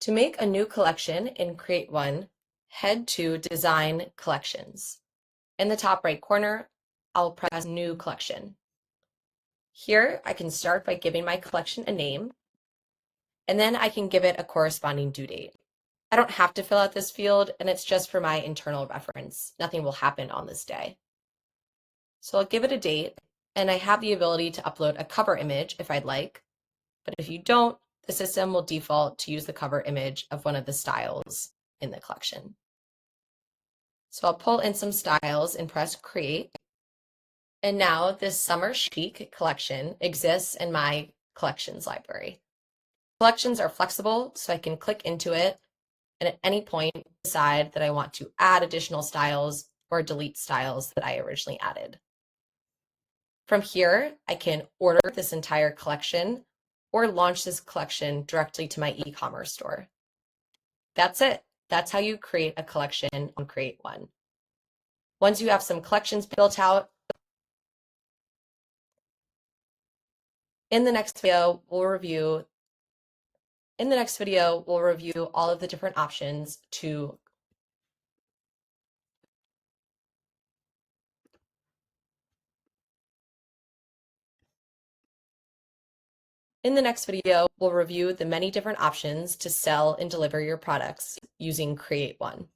To make a new collection in CreateONE, head to Design Collections. In the top right corner, I'll press New Collection. Here, I can start by giving my collection a name, and then I can give it a corresponding due date. I don't have to fill out this field, and it's just for my internal reference. Nothing will happen on this day. So I'll give it a date, and I have the ability to upload a cover image if I'd like, but if you don't, the system will default to use the cover image of one of the styles in the collection. So I'll pull in some styles and press Create. And now this Summer Chic collection exists in my collections library. Collections are flexible, so I can click into it and at any point decide that I want to add additional styles or delete styles that I originally added. From here, I can order this entire collection or launch this collection directly to my e-commerce store. That's it. That's how you create a collection on CreateONE. Once you have some collections built out, in the next video, we'll review all of the different options to In the next video, we'll review the many different options to sell and deliver your products using CreateONE.